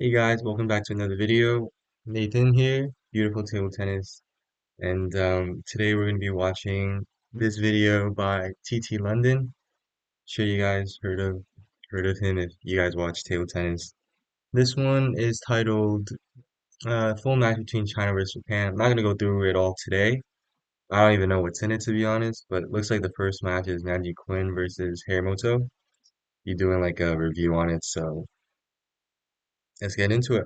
Hey guys, welcome back to another video. Nathan here, beautiful table tennis, and today we're going to be watching this video by TT London. Sure you guys heard of him if you guys watch table tennis. This one is titled Full Match Between China versus Japan. I'm not going to go through it all today. I don't even know what's in it to be honest, but it looks like the first match is Liang Jingkun versus Harimoto. You're doing like a review on it, so let's get into it.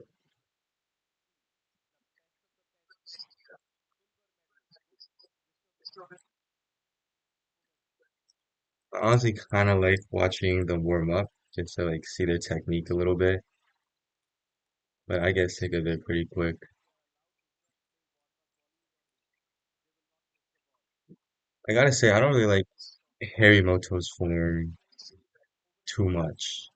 I honestly kind of like watching them warm up just to like see their technique a little bit, but I get sick of it pretty quick. I gotta say, I don't really like Harimoto's form too much.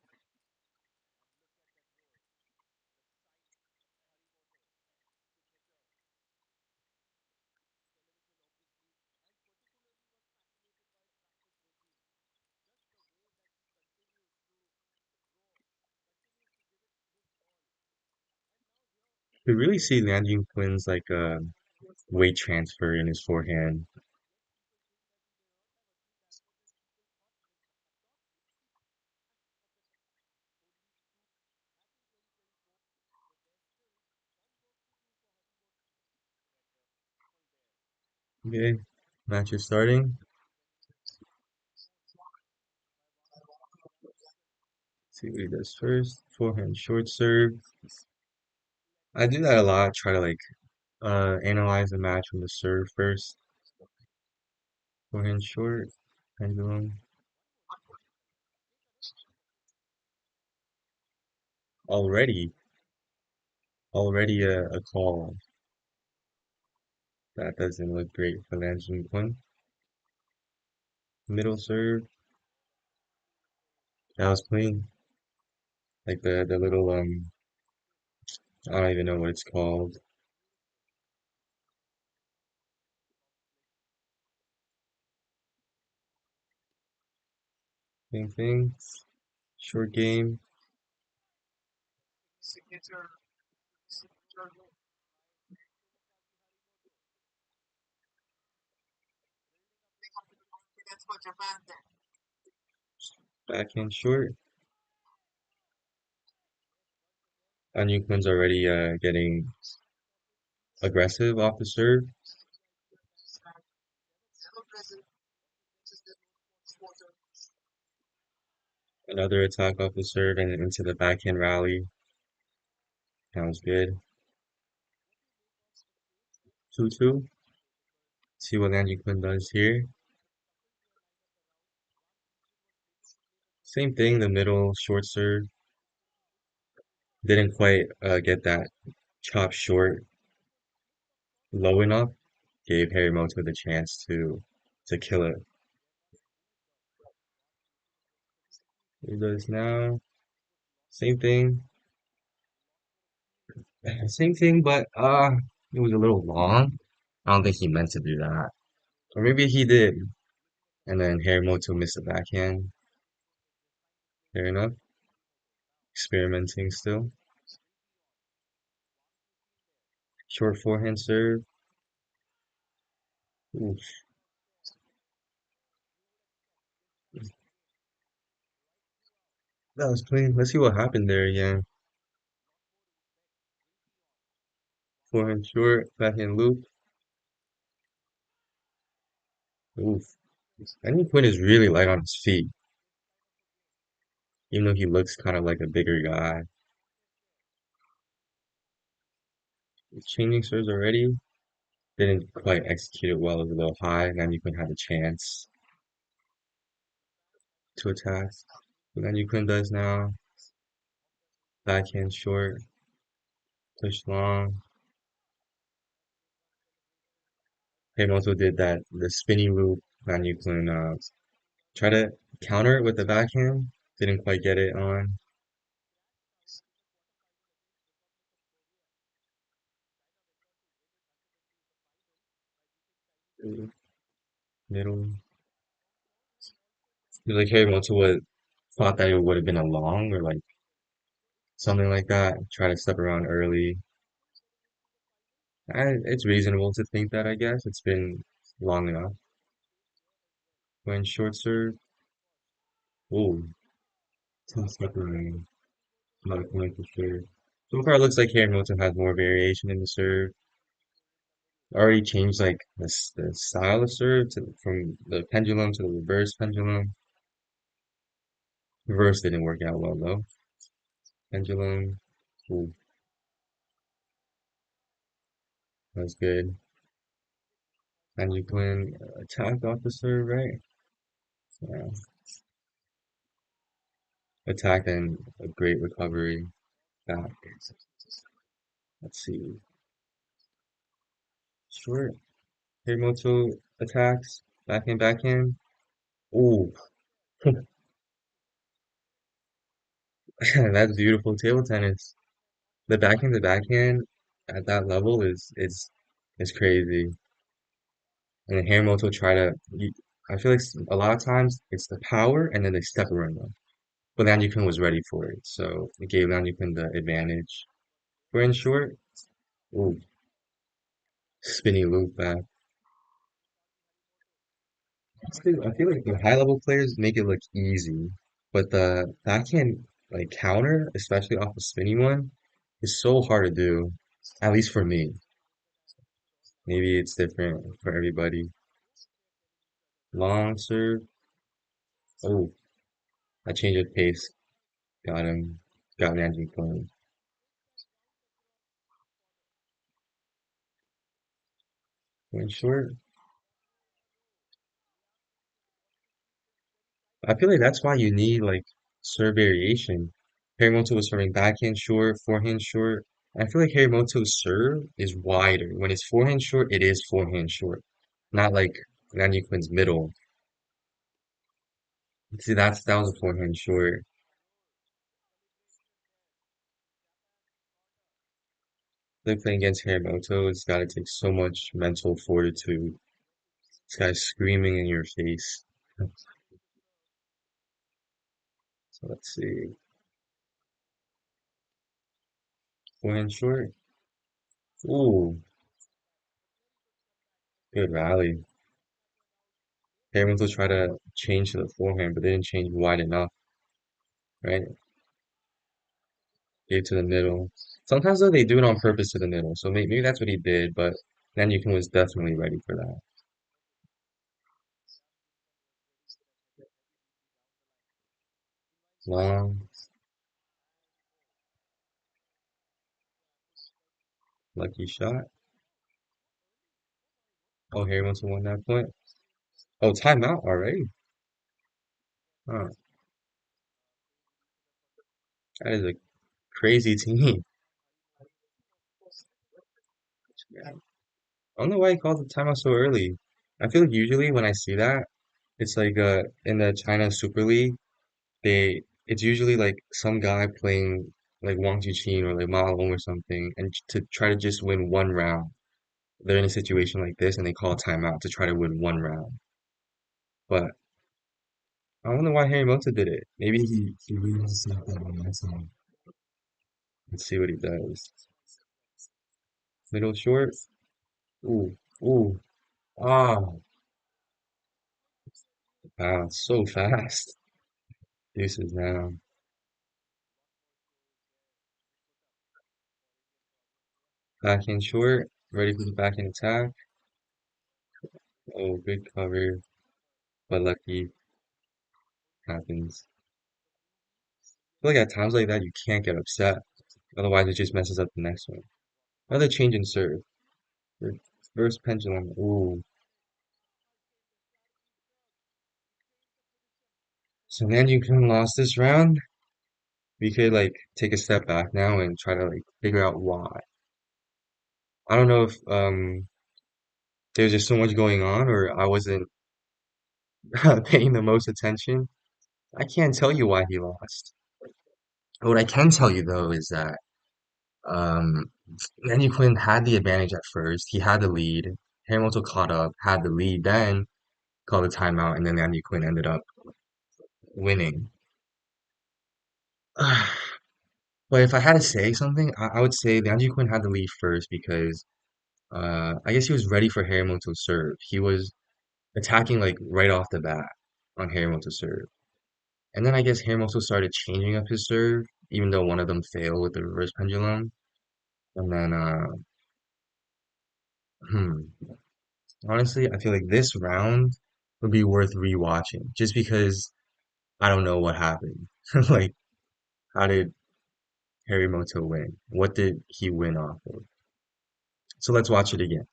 You really see Liang Quinn's like weight transfer in his forehand. Okay, match is starting. See what he does first. Forehand short serve. I do that a lot. Try to like analyze the match from the serve first. Forehand short. Pendulum. Already, already a call. That doesn't look great for Liang Jingkun. Middle serve. That was clean. Like the little I don't even know what it's called. Same thing. Short game. Backhand short. Anyukun's already getting aggressive off the serve. Another attack off the serve and into the backhand rally. Sounds good. 2-2. See what Anyukun does here. Same thing, the middle short serve. Didn't quite get that chop short low enough. Gave Harimoto the chance to kill it. He does now. Same thing. Same thing, but it was a little long. I don't think he meant to do that. Or maybe he did. And then Harimoto missed the backhand. Fair enough. Experimenting still. Short forehand serve. Oof. That was clean. Let's see what happened there again. Forehand short, backhand loop. Oof. Any point is really light on his feet, even though he looks kind of like a bigger guy. He's changing serves already. Didn't quite execute it well. It was a little high. And then you could have a chance to attack. And then you does now. Backhand short, push long. Payne also did that the spinny loop. Then you can try to counter it with the backhand. Didn't quite get it on. Middle. Like Harry Moto would thought that it would have been a long or like something like that. Try to step around early. It's reasonable to think that, I guess. It's been long enough. When short serve, ooh, step around. Not a point for sure. So far, it looks like Harimoto has more variation in the serve. Already changed like the style of serve from the pendulum to the reverse pendulum. Reverse didn't work out well though. Pendulum, ooh, that's good. And you can attack off the serve, right? Yeah. Attack and a great recovery back. Let's see. Short. Hirimoto attacks. Backhand, backhand. Ooh, that's beautiful table tennis. The backhand at that level is crazy. And then Harimoto try to. I feel like a lot of times it's the power and then they step around them. But Liang Jingkun was ready for it, so it gave Liang Jingkun the advantage. For in short, ooh, spinny loop back. I feel like the high level players make it look easy, but the backhand like counter, especially off a spinny one, is so hard to do. At least for me. Maybe it's different for everybody. Long serve. Oh, I changed of pace. Got him. Got Nanji playing. Went short. I feel like that's why you need like serve variation. Harimoto was serving backhand short, forehand short. I feel like Harimoto's serve is wider. When it's forehand short, it is forehand short. Not like Nanji Quinn's middle. See, that was a forehand short. Like playing against Harimoto, it's gotta take so much mental fortitude. This guy's screaming in your face. So let's see. Forehand short. Ooh, good rally. Harimoto tried to change to the forehand, but they didn't change wide enough, right? Gave to the middle. Sometimes though they do it on purpose to the middle, so maybe that's what he did, but Nanyukin was definitely ready for that. Long, lucky shot. Oh, Harimoto won that point. Oh, timeout already? Huh, that is a crazy team. I don't know why he called the timeout so early. I feel like usually when I see that, it's like in the China Super League, it's usually like some guy playing like Wang Chuqin or like Ma Long or something, and to try to just win one round. They're in a situation like this and they call a timeout to try to win one round. But I don't know why Harimoto did it. Maybe he really wants to that momentum. Let's see what he does. Middle short. Ooh, ooh. Ah, wow, so fast. Deuces now. Backhand short. Ready for the backhand attack. Oh, good cover. But lucky happens. I feel like at times like that you can't get upset. Otherwise it just messes up the next one. Another change in serve. First pendulum. Ooh. So Nanjing lost this round. We could like take a step back now and try to like figure out why. I don't know if there's just so much going on or I wasn't paying the most attention. I can't tell you why he lost. What I can tell you though is that um Manny Quinn had the advantage at first. He had the lead. Hamilton caught up, had the lead, then called a timeout, and then Manny Quinn ended up winning. But if I had to say something, I would say Liang Jingkun had the lead first because I guess he was ready for Harimoto's serve. He was attacking like right off the bat on Harimoto's serve. And then I guess Harimoto started changing up his serve, even though one of them failed with the reverse pendulum. And then hmm, honestly, I feel like this round would be worth rewatching just because I don't know what happened. Like, how did Harimoto win? What did he win off of? So let's watch it again.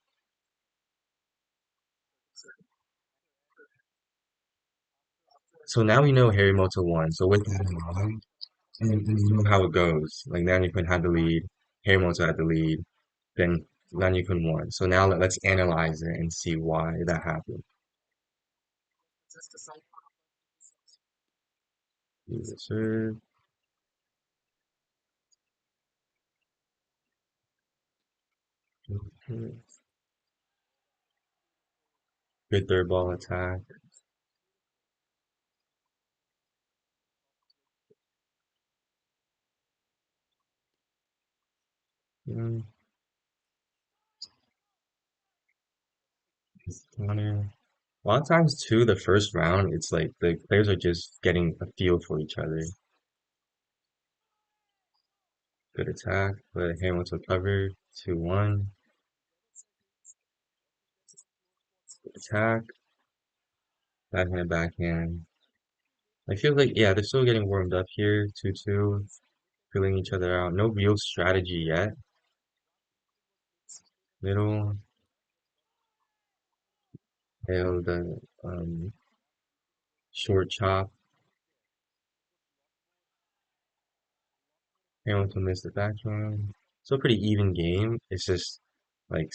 So now we know Harimoto won. So with that in mind, and you know how it goes. Like Nanyukun had the lead, Harimoto had the lead, then Nanyukun won. So now let's analyze it and see why that happened. Serve, good third ball attack. Mm, counter. A lot of times too, the first round, it's like the players are just getting a feel for each other. Good attack, but Hamilton covered 2-1. Good attack, backhand, backhand. I feel like yeah, they're still getting warmed up here. 2-2, feeling each other out. No real strategy yet. Middle, failed the short chop. Hamilton missed the back one. So pretty even game. It's just like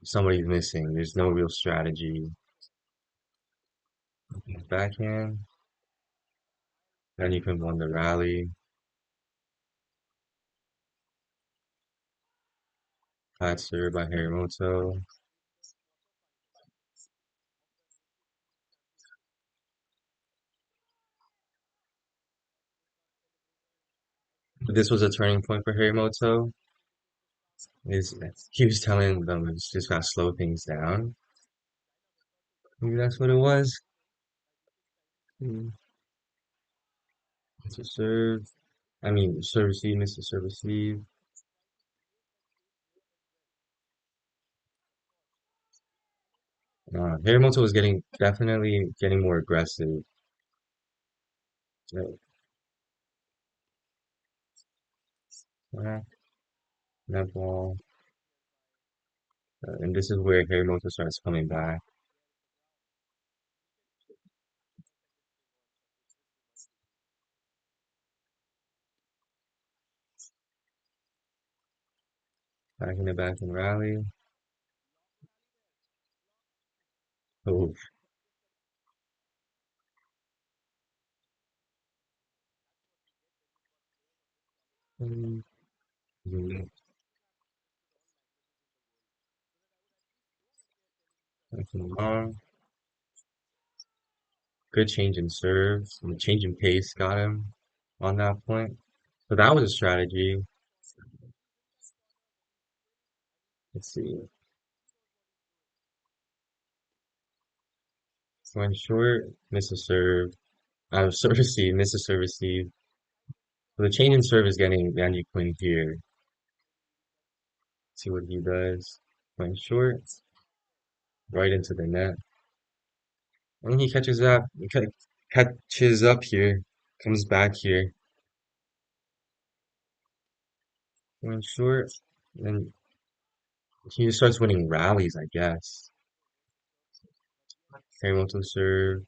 somebody's missing. There's no real strategy. Backhand. Then you can win the rally. Flat serve by Harimoto. This was a turning point for Harimoto. Is he was telling them it's just gotta slow things down. Maybe that's what it was. Hmm. To serve. I mean, serve receive, Mr. Serve receive. Harimoto was getting definitely getting more aggressive. Like, that ball. And this is where Harimoto starts coming back. Back in the back and rally. Oh, mm, mm, that's long. Good change in serves. And the change in pace got him on that point. So that was a strategy. Let's see. Went short, miss a serve. Serve receive, miss a serve receive. So the change in serve is getting Liang Quinn here. See what he does. Went short, right into the net. And he catches up here, comes back here. Went short, and he just starts winning rallies, I guess. Hamilton serve.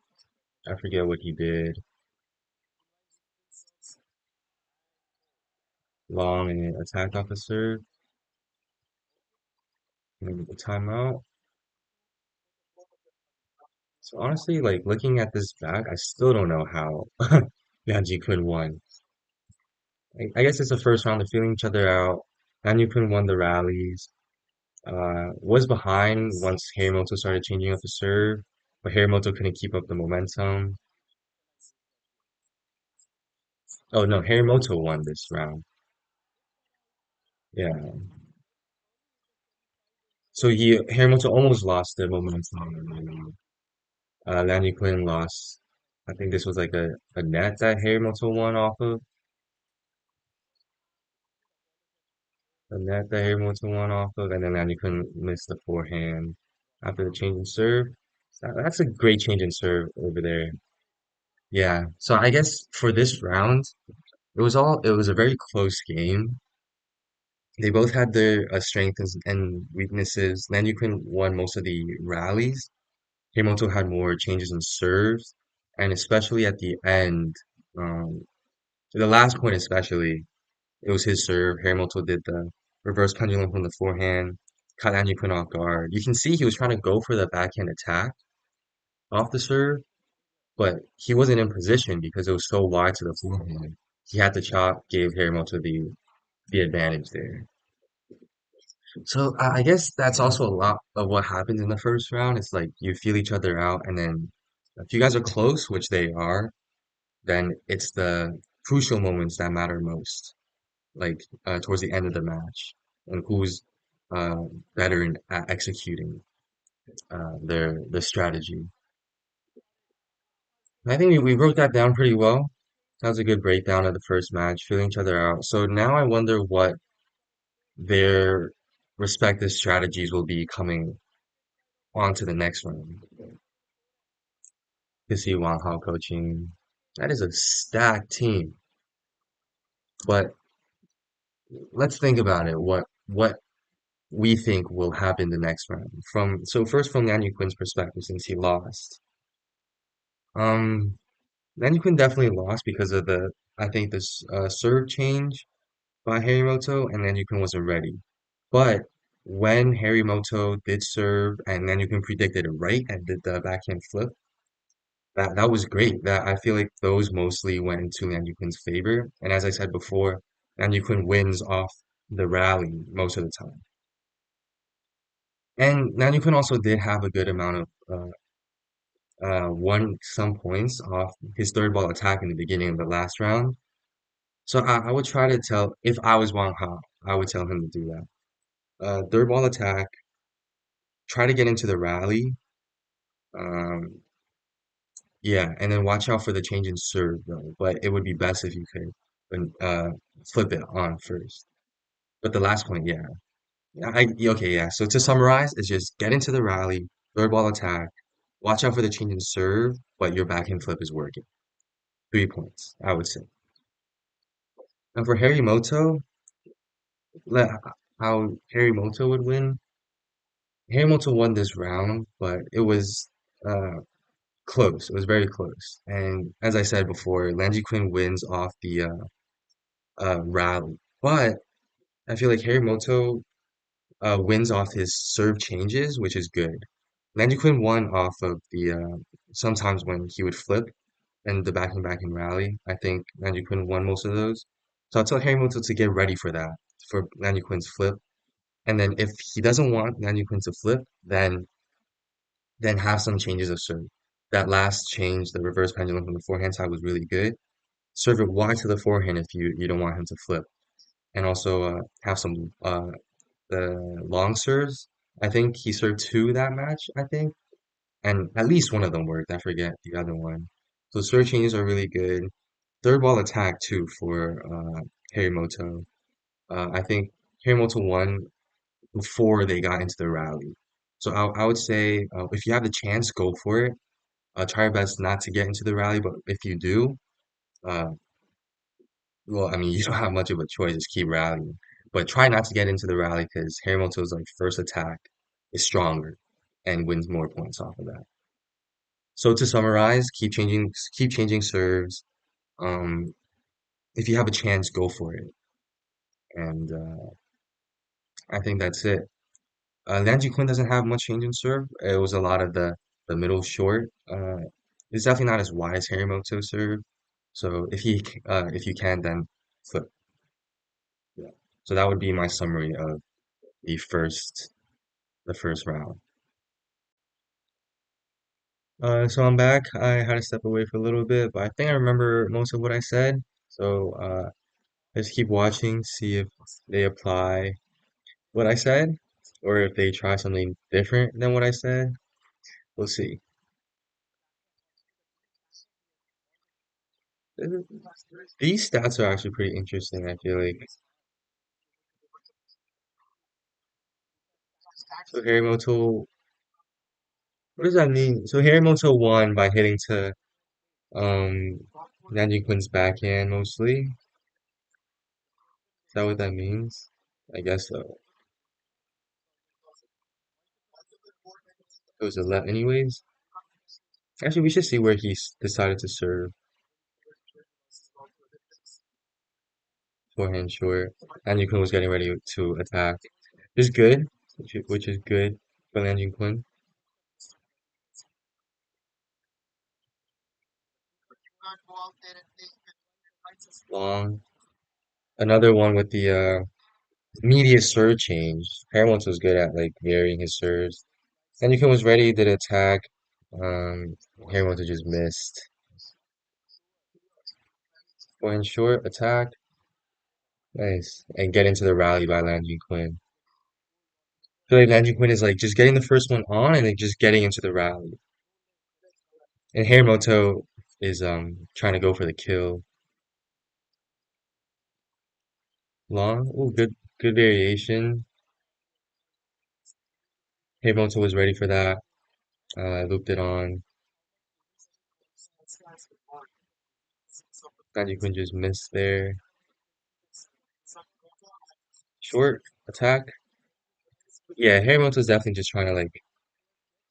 I forget what he did. Long and attack off a serve. And the timeout. So honestly, like looking at this back, I still don't know how Yanji Kun won. I guess it's the first round. They're feeling each other out. Yanji Kun won the rallies. Was behind once Harimoto started changing up the serve, but Harimoto couldn't keep up the momentum. Oh no, Harimoto won this round. Yeah. So Harimoto almost lost the momentum. Liang Jingkun lost. I think this was like a net that Harimoto won off of. A net that Harimoto won off of, and then Liang Jingkun missed the forehand after the change in serve. That's a great change in serve over there. Yeah. So I guess for this round, it was a very close game. They both had their strengths and weaknesses. Liang Jingkun won most of the rallies. Himoto had more changes in serves, and especially at the end, um, the last point especially, it was his serve. Harimoto did the reverse pendulum from the forehand, caught Anjikun off guard. You can see he was trying to go for the backhand attack off the serve, but he wasn't in position because it was so wide to the forehand. He had to chop, gave Harimoto the advantage there. So I guess that's also a lot of what happens in the first round. It's like you feel each other out, and then if you guys are close, which they are, then it's the crucial moments that matter most, like towards the end of the match, and who's uh, better at executing their strategy. I think we broke that down pretty well. That was a good breakdown of the first match, feeling each other out. So now I wonder what their respective strategies will be coming on to the next round. To see Wang Hao coaching. That is a stacked team. But let's think about it. What we think will happen the next round. First from Lian Yuquin's perspective, since he lost. Um, Lian Yuqin definitely lost because of the I think this serve change by Harimoto, and Lian Yuqin wasn't ready. But when Harimoto did serve and Lian Yuqin predicted it right and did the backhand flip, that was great. That I feel like those mostly went into Lian Yuqin's favor. And as I said before, Lian Yuqin wins off the rally most of the time. And Lian Yuqin also did have a good amount of won some points off his third ball attack in the beginning of the last round. So I would try to tell, if I was Wang Hao, I would tell him to do that. Third ball attack, try to get into the rally. Um, yeah, and then watch out for the change in serve though. But it would be best if you could flip it on first. But the last point, yeah. Okay, yeah. So to summarize, it's just get into the rally, third ball attack, watch out for the change in serve, but your backhand flip is working. 3 points, I would say. And for Harimoto, let how Harimoto would win. Harimoto won this round, but it was uh close. It was very close. And as I said before, Lanji Quinn wins off the rally. But I feel like Harimoto wins off his serve changes, which is good. Lanji Quinn won off of the sometimes when he would flip and the backing rally. I think Lanji Quinn won most of those. So I'll tell Harimoto to get ready for that, for Lanji Quinn's flip. And then if he doesn't want Nanyu Quinn to flip, then have some changes of serve. That last change, the reverse pendulum from the forehand side was really good. Serve it wide to the forehand if you don't want him to flip. And also have some the long serves. I think he served two that match, I think. And at least one of them worked. I forget the other one. So serve changes are really good. Third ball attack too for Harimoto. I think Harimoto won before they got into the rally. So I would say if you have the chance, go for it. Try your best not to get into the rally, but if you do, uh, well, I mean, you don't have much of a choice, just keep rallying. But try not to get into the rally because Harimoto's like first attack is stronger and wins more points off of that. So to summarize, keep changing serves. Um, if you have a chance, go for it. And I think that's it. Liang Quinn doesn't have much change in serve. It was a lot of the middle short. It's definitely not as wide as Harimoto serve. So if you can, then flip. Yeah. So that would be my summary of the first round. So I'm back. I had to step away for a little bit, but I think I remember most of what I said. So Let's keep watching, see if they apply what I said, or if they try something different than what I said. We'll see. These stats are actually pretty interesting, I feel like. So Harimoto, what does that mean? So Harimoto won by hitting to um Liang Jingkun's backhand mostly. Is that what that means? I guess so. It was a left anyways. Actually, we should see where he decided to serve. Forehand short. Liang Jingkun was getting ready to attack. Which is good, which is good for Liang Jingkun. Long. Another one with the immediate serve change. Harimoto was good at like varying his serves. Liang Jingkun was ready, did attack. Harimoto just missed. Forehand short, attack. Nice. And get into the rally by Liang Jingkun. I feel like Liang Jingkun is like just getting the first one on and then just getting into the rally. And Harimoto is trying to go for the kill. Long. Oh, good variation. Harimoto was ready for that. Looped it on. Nanji-kun just missed there. Short attack. Yeah, Harimoto's definitely just trying to like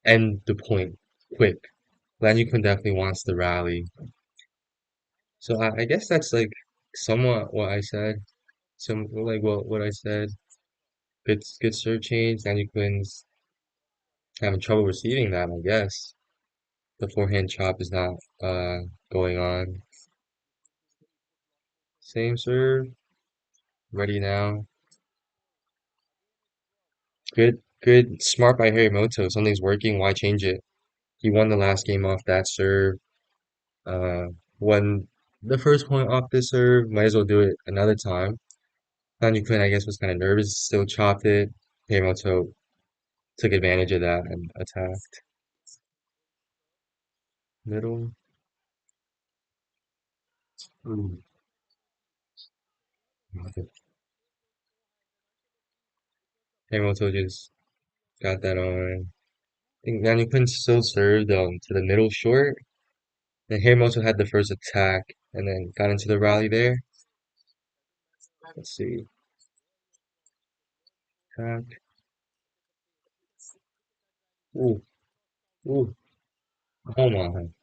end the point quick. Nanji-kun definitely wants the rally. So I guess that's like somewhat what I said. Some like what I said. Good serve change. Nanji-kun's having trouble receiving that, I guess. The forehand chop is not going on. Same serve. Ready now. Good, smart by Harimoto. Something's working. Why change it? He won the last game off that serve. Uh, won the first point off this serve. Might as well do it another time. Sanju-kun, I guess, was kind of nervous. Still chopped it. Harimoto took advantage of that and attacked. Middle. Ooh. Harimoto just got that on. I think Nanukun still served to the middle short. And Harimoto had the first attack and then got into the rally there. Let's see. Attack. Ooh, ooh. Hold on.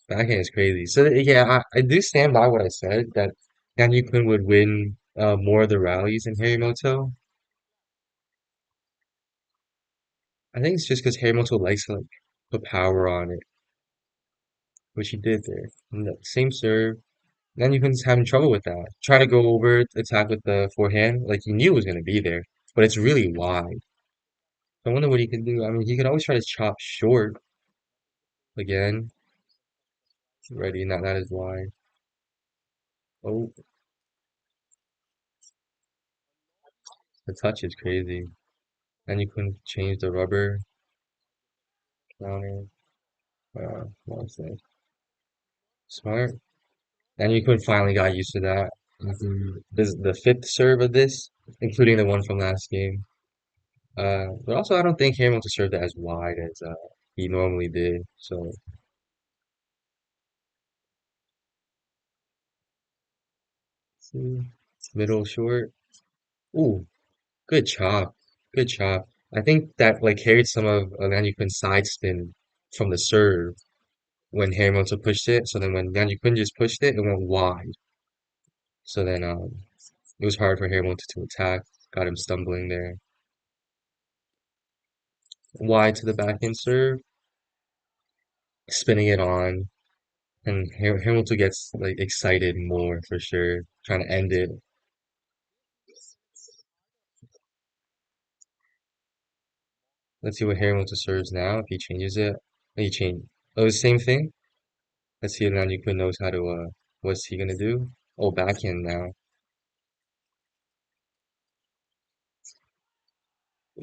Backhand is crazy. So yeah, I do stand by what I said that Daniel Quinn would win more of the rallies than Harimoto. I think it's just because Harimoto likes to like put power on it, which he did there. And the same serve. Daniel Quinn's having trouble with that. Try to go over attack with the forehand, like he knew it was gonna be there, but it's really wide. So I wonder what he can do. I mean, he could always try to chop short again. Ready, not as wide. Oh, the touch is crazy. And you couldn't change the rubber counter. Nonsense. Smart. And you could finally got used to that. This is the fifth serve of this, including the one from last game. But also I don't think Hamilton served it as wide as he normally did. So see, middle short. Ooh, good chop. Good chop. I think that like carried some of Nanjukun's side spin from the serve when Hamilton pushed it. So then when Nanjukun just pushed it, it went wide. So then it was hard for Harimoto to attack. Got him stumbling there. Wide to the backhand serve, spinning it on, and Harimoto gets like excited more for sure, trying to end it. Let's see what Harimoto serves now. If he changes it, he changed. Oh, the same thing. Let's see if Nanjikun knows how to. What's he gonna do? Oh, backhand now.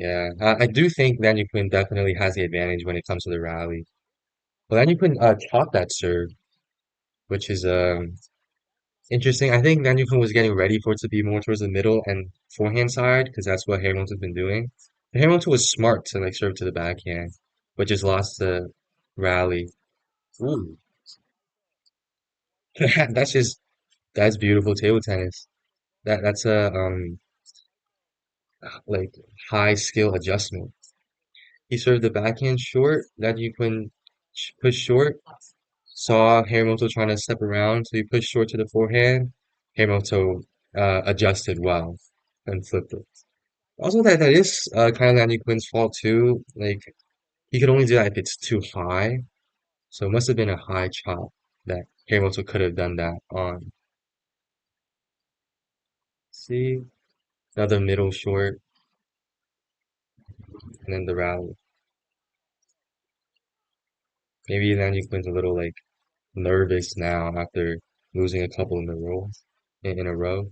I do think Liang Jingkun definitely has the advantage when it comes to the rally. But Liang Jingkun chopped that serve, which is interesting. I think Liang Jingkun was getting ready for it to be more towards the middle and forehand side because that's what Harimoto's been doing. But Harimoto was smart to like serve to the backhand, but just lost the rally. Ooh, that's just that's beautiful table tennis. That's a like high skill adjustment. He served the backhand short, that you can push short. Saw Harimoto trying to step around, so he pushed short to the forehand. Harimoto adjusted well and flipped it. Also, that is kind of Landy Quinn's fault too. Like he could only do that if it's too high, so it must have been a high chop that Harimoto could have done that on. See, another middle short, and then the rally. Maybe Landy Quinn's a little like nervous now after losing a couple in a row.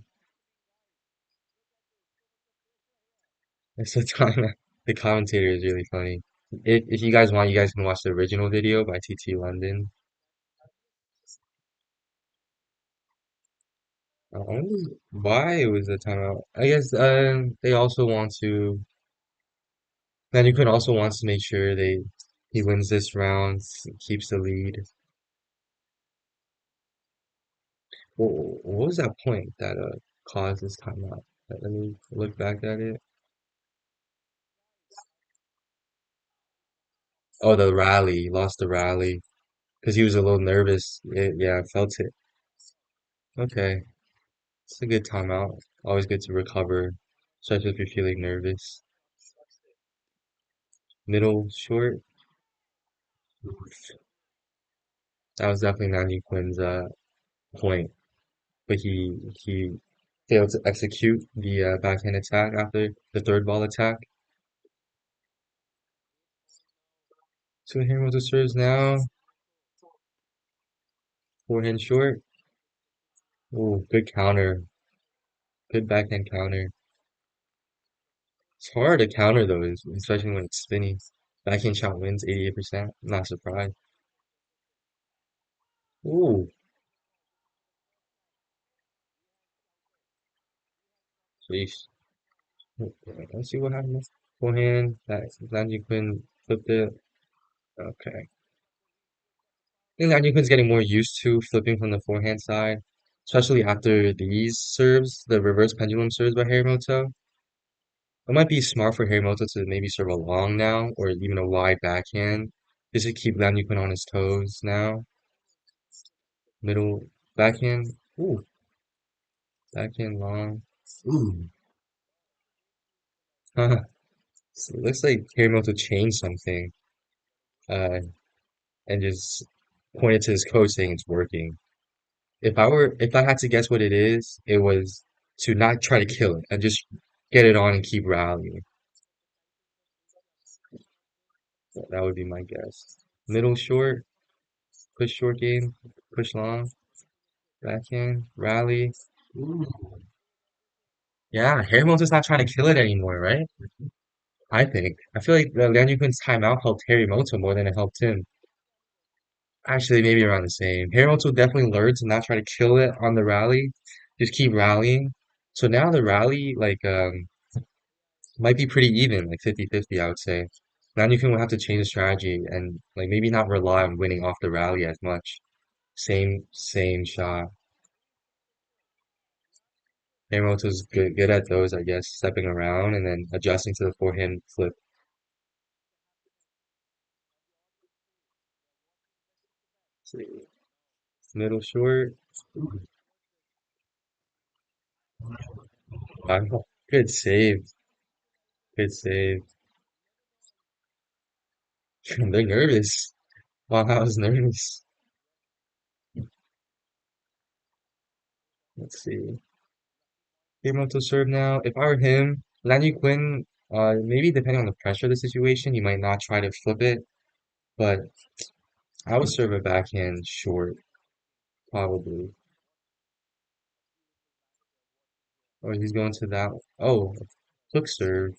It's the time the commentator is really funny. If you guys want, you guys can watch the original video by TT London. I wonder why it was a timeout. I guess they also want to. Nanyukun also wants to make sure he wins this round, keeps the lead. What was that point that caused this timeout? Let me look back at it. Oh, the rally. He lost the rally because he was a little nervous. Yeah, I felt it. Okay, it's a good timeout. Always good to recover, especially if you're feeling nervous. Middle short. That was definitely Nanji Quinn's point, but he failed to execute the backhand attack after the third ball attack. So Harimoto serves now. Forehand short. Oh, good counter. Good backhand counter. It's hard to counter those, especially when it's spinning. Backhand shot wins 88%. Not surprised. Ooh, sheesh. Let's see what happens. Forehand. That Nanji Quinn flipped it. Okay. I think Nanyukun's getting more used to flipping from the forehand side, especially after these serves, the reverse pendulum serves by Harimoto. It might be smart for Harimoto to maybe serve a long now, or even a wide backhand, just to keep Nanyukun on his toes now. Middle backhand, ooh, backhand long, ooh. So it looks like Harimoto changed something, uh, and just pointed to his coach saying it's working. If I had to guess what it is, it was to not try to kill it and just get it on and keep rallying. That would be my guess. Middle short, push short game, push long, backhand, rally. Ooh. Yeah, Harimoto's not trying to kill it anymore, right? I think. I feel like the Lian Yukun's timeout helped Harimoto more than it helped him. Actually, maybe around the same. Harimoto definitely learned to not try to kill it on the rally, just keep rallying. So now the rally, like, might be pretty even, like 50-50, I would say. Now you can have to change the strategy and like maybe not rely on winning off the rally as much. Same shot. Yamamoto's good at those, I guess, stepping around and then adjusting to the forehand flip. See. Middle short. Wow. Good save. Good save. They're nervous. Wow, I was nervous. Let's see. Yamamoto serve now. If I were him, Lanyu Quinn, maybe depending on the pressure of the situation, he might not try to flip it, but I would serve a backhand short, probably. Or he's going to that. Oh, hook serve.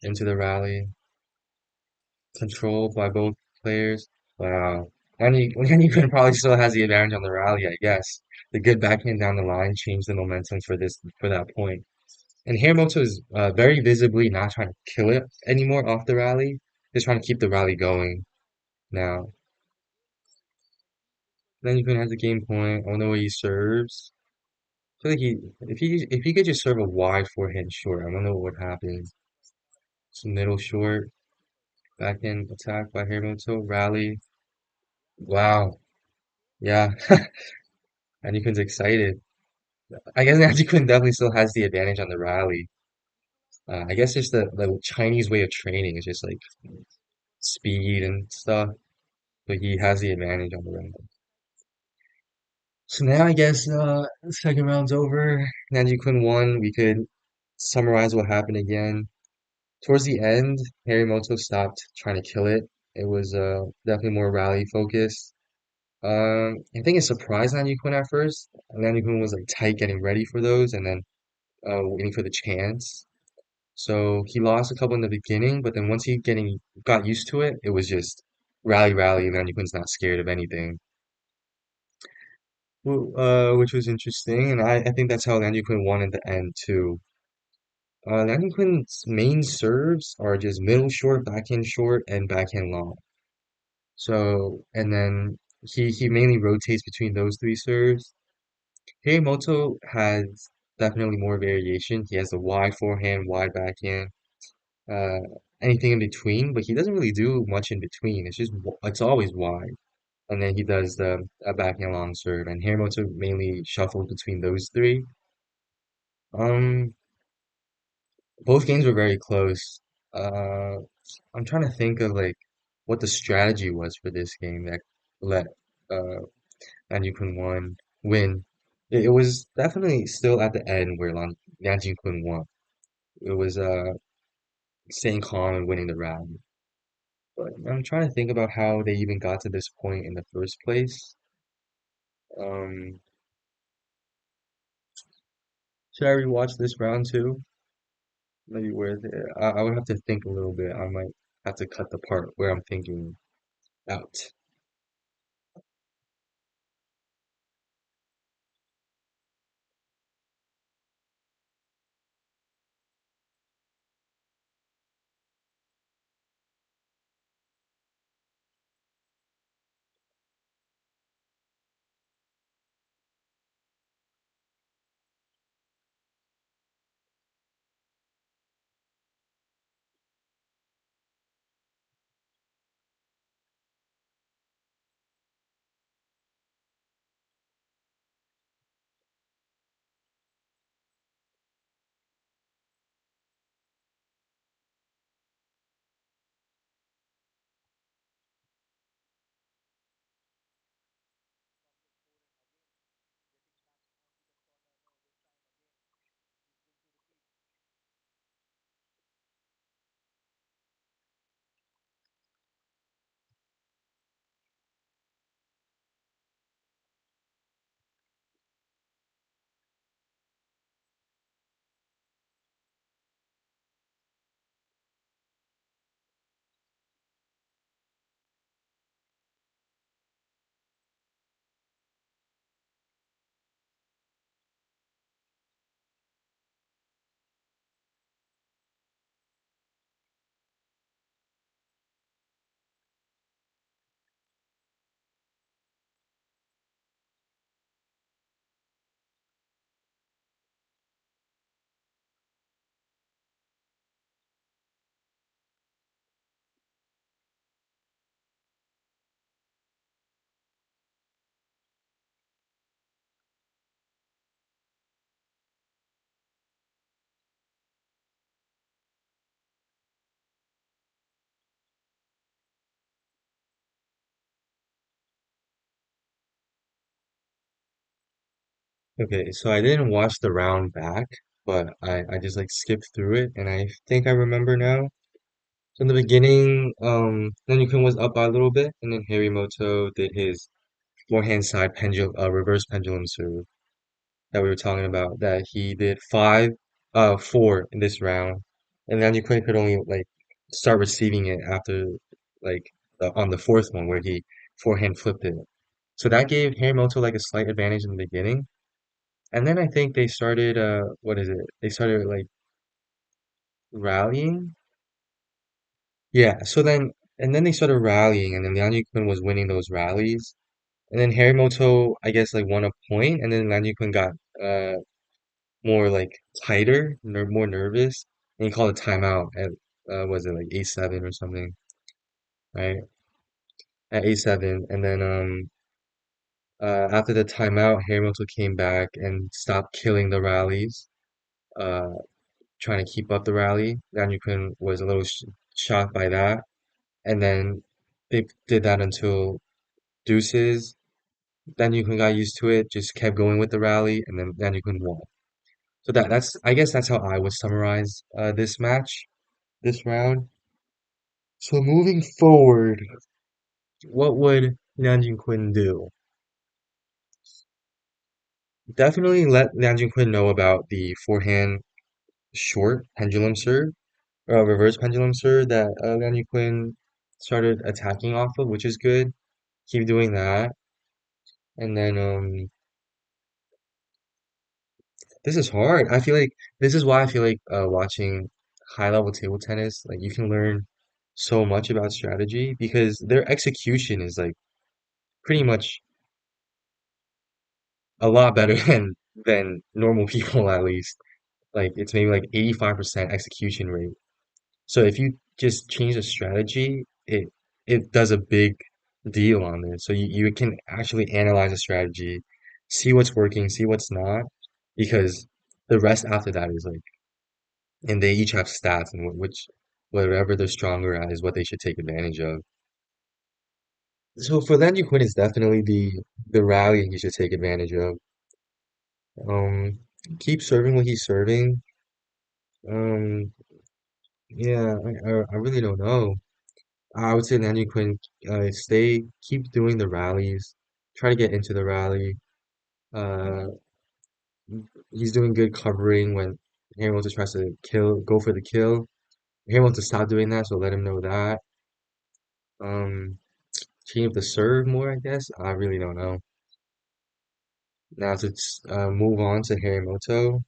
into the rally, controlled by both players. Wow. Nanyukin probably still has the advantage on the rally, I guess. The good backhand down the line changed the momentum for that point. And Harimoto is very visibly not trying to kill it anymore off the rally. He's trying to keep the rally going now. Nanyukin has a game point. Oh no, he serves. I feel like if he could just serve a wide forehand short, I don't know what would happen. Some middle short, backhand attack by Harimoto, rally. Wow. Yeah. Nanjikun's excited. I guess Nanjikun definitely still has the advantage on the rally. I guess just the Chinese way of training is just like speed and stuff, but he has the advantage on the rally. So now I guess the second round's over. Nanjikun won. We could summarize what happened again. Towards the end, Harimoto stopped trying to kill it. It was definitely more rally focused. I think it surprised Nanjikun at first. Nanjikun was like tight getting ready for those and then waiting for the chance. So he lost a couple in the beginning, but then once he getting got used to it, it was just rally, rally, and Nanjikun's not scared of anything. Which was interesting, and I think that's how Nanjikun won in the end too. Nanjikun's main serves are just middle short, backhand short, and backhand long. So, and then he mainly rotates between those three serves. Hiremoto has definitely more variation. He has the wide forehand, wide backhand, uh, anything in between, but he doesn't really do much in between. It's always wide. And then he does the a backhand long serve, and Hiremoto mainly shuffles between those three. Um, both games were very close. Uh, I'm trying to think of like what the strategy was for this game that let uh Nanjing win. It was definitely still at the end where Nanjing won. It was staying calm and winning the round. But I'm trying to think about how they even got to this point in the first place. Um, should I rewatch this round too? Maybe worth it. I would have to think a little bit. I might have to cut the part where I'm thinking out. Okay, so I didn't watch the round back, but I just like skipped through it, and I think I remember now. So in the beginning, Nanukun was up by a little bit, and then Harimoto did his forehand side reverse pendulum serve that we were talking about. That he did four in this round, and then you could only like start receiving it after like on the fourth one where he forehand flipped it. So that gave Harimoto like a slight advantage in the beginning. And then I think they started what is it? They started like rallying. Yeah, so then and then they started rallying and then Liang Jingkun was winning those rallies. And then Harimoto, I guess, like won a point, and then Liang Jingkun got uh more like tighter, more nervous, and he called a timeout at was it like A7 or something, right? At A7, and then after the timeout, Harimoto came back and stopped killing the rallies, uh trying to keep up the rally. Nanyukun was a little sh shocked by that, and then they did that until deuces. Nanyukun got used to it, just kept going with the rally, and then Nanyukun won. So that's I guess that's how I would summarize this match, this round. So moving forward, what would Liang Jingkun do? Definitely let Liang Jingkun know about the forehand short pendulum serve, reverse pendulum serve that Liang Jingkun started attacking off of, which is good. Keep doing that. And then this is hard. I feel like this is why I feel like watching high level table tennis, like you can learn so much about strategy because their execution is like pretty much a lot better than normal people at least. Like it's maybe like 85% execution rate. So if you just change the strategy, it does a big deal on this. So you can actually analyze a strategy, see what's working, see what's not, because the rest after that is like, and they each have stats and which whatever they're stronger at is what they should take advantage of. So for Landry Quinn, it's definitely the rally he should take advantage of. Um, keep serving what he's serving. Um, yeah, I really don't know. I would say Landry Quinn, keep doing the rallies, try to get into the rally. Uh, he's doing good covering when Hamilton tries to go for the kill. Hamilton stop doing that, so let him know that. Um, change up the serve more, I guess. I really don't know. Now to move on to Harimoto.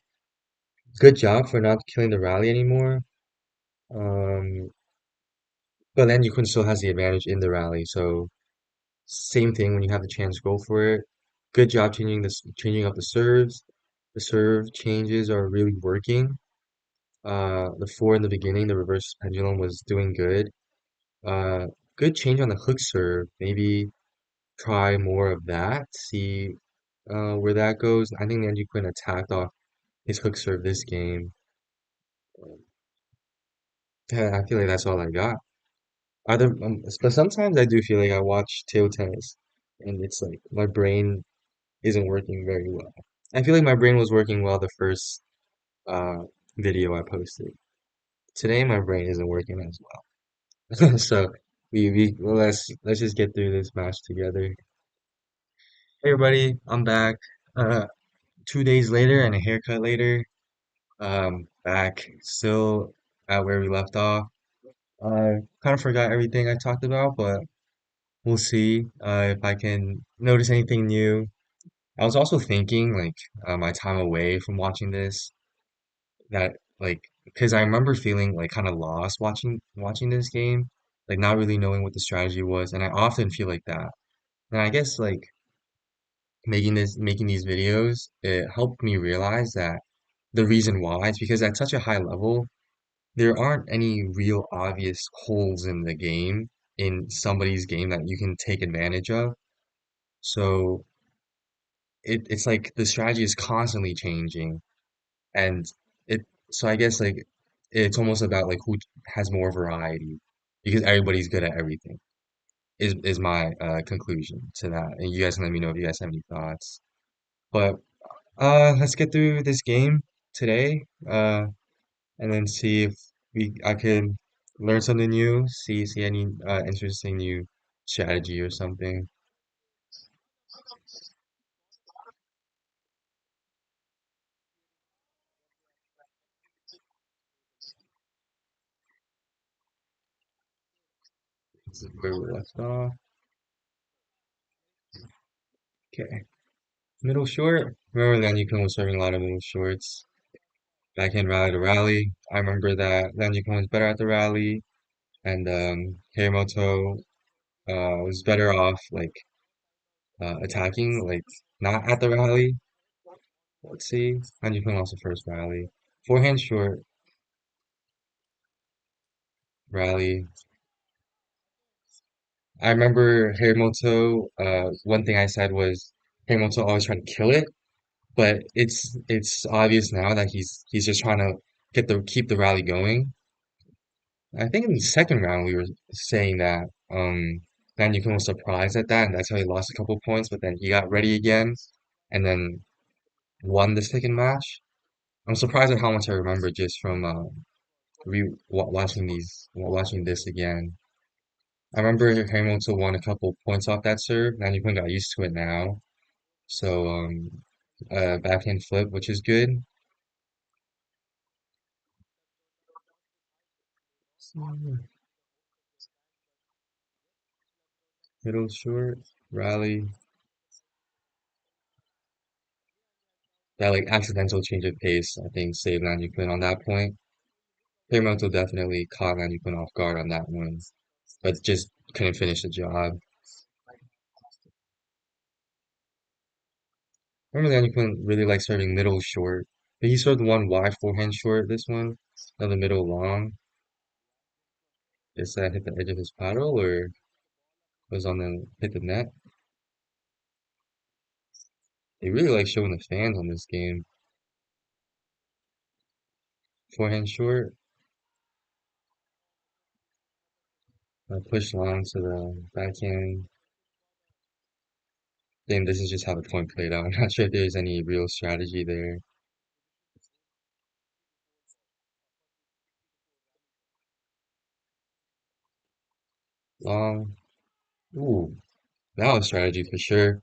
Good job for not killing the rally anymore. Um, but then Yukun still has the advantage in the rally, so same thing when you have the chance, go for it. Good job changing up the serves. The serve changes are really working. The four in the beginning, the reverse pendulum was doing good. Uh, good change on the hook serve. Maybe try more of that. See where that goes. I think Andy Quinn attacked off his hook serve this game. Yeah, I feel like that's all I got. But sometimes I do feel like I watch table tennis and it's like my brain isn't working very well. I feel like my brain was working well the first uh video I posted. Today my brain isn't working as well. So well, let's just get through this match together. Hey everybody, I'm back. 2 days later and a haircut later. Back still at where we left off. I kind of forgot everything I talked about, but we'll see if I can notice anything new. I was also thinking, like, my time away from watching this, that like, because I remember feeling like kind of lost watching this game, like not really knowing what the strategy was, and I often feel like that. And I guess like making these videos, it helped me realize that the reason why is because at such a high level, there aren't any real obvious holes in the game in somebody's game that you can take advantage of. So it's like the strategy is constantly changing, and it so I guess like it's almost about like who has more variety because everybody's good at everything is my conclusion to that. And you guys can let me know if you guys have any thoughts. But let's get through this game today, and then see if I can learn something new, see any interesting new strategy or something. Where we left off. Okay. Middle short. Remember Liang Jingkun was serving a lot of middle shorts. Backhand rally to rally. I remember that Liang Jingkun was better at the rally, and Harimoto was better off attacking, like not at the rally. Let's see. Liang Jingkun lost the first rally. Forehand short rally. I remember Harimoto. One thing I said was Harimoto always trying to kill it, but it's obvious now that he's just trying to keep the rally going. I think in the second round we were saying that Van Newcombe was surprised at that, and that's how he lost a couple points. But then he got ready again, and then won the second match. I'm surprised at how much I remember just from watching this again. I remember Hamilton won a couple points off that serve. Van Newcombe got used to it now, so backhand flip, which is good. Middle short rally. That like accidental change of pace, I think, saved Nanjikun on that point. Yamamoto definitely caught Nanjikun off guard on that one, but just couldn't finish the job. I remember Nanjikun really liked serving middle short, but he served one wide forehand short this one, another middle long. Is that hit the edge of his paddle or was on the hit the net? They really like showing the fans on this game. Forehand short, push long to the backhand. Then this is just how the point played out. I'm not sure if there's any real strategy there. Long. Ooh, that was strategy for sure.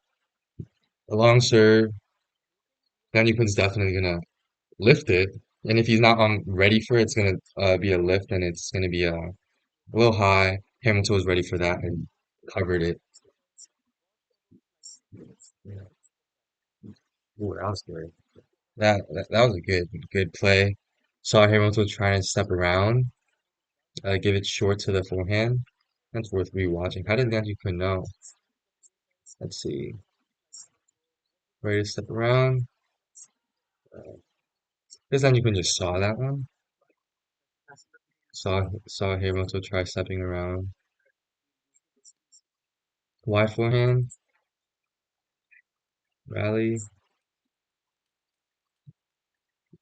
A long serve. Nanyukun's definitely gonna lift it. And if he's not on ready for it, it's gonna be a lift and it's gonna be a little high. Hamilton was ready for that and covered it. Ooh, that was good. That was a good play. Saw Hamilton trying to step around, give it short to the forehand. That's worth rewatching. How did Nanyukun know? Let's see. Ready to step around. Because Nanyukun just saw that one. Saw Hamilton try stepping around. Wide forehand, rally.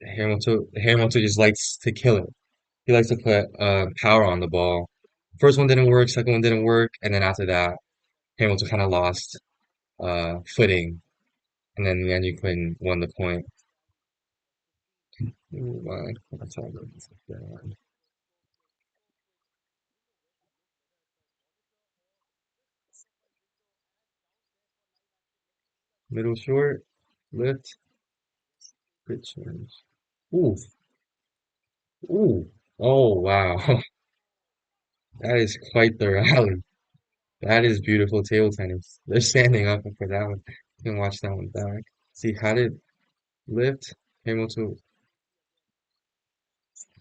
Harimoto just likes to kill it. He likes to put power on the ball. First one didn't work, second one didn't work, and then after that, Hamilton kind of lost footing, and then Liang Quinn won the point. Ooh, that's all good. Middle short, lift, good change. Ooh, ooh, oh wow, that is quite the rally. That is beautiful table tennis. They're standing up for that one. You can watch that one back. See, how did lift? Hamilton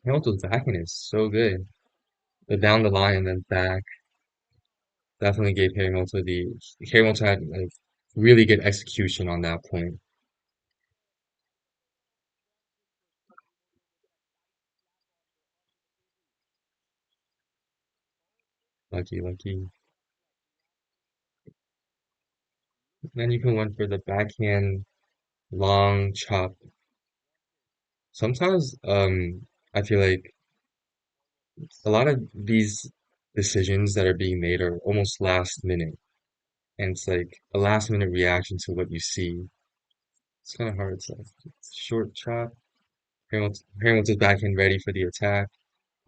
Hamilton's backing is so good. But down the line and then back definitely gave Hamilton had like really good execution on that point. Lucky, lucky. Then you can went for the backhand long chop. Sometimes I feel like a lot of these decisions that are being made are almost last minute. And it's like a last minute reaction to what you see. It's kind of hard. It's like short chop. Hamilton's backhand ready for the attack.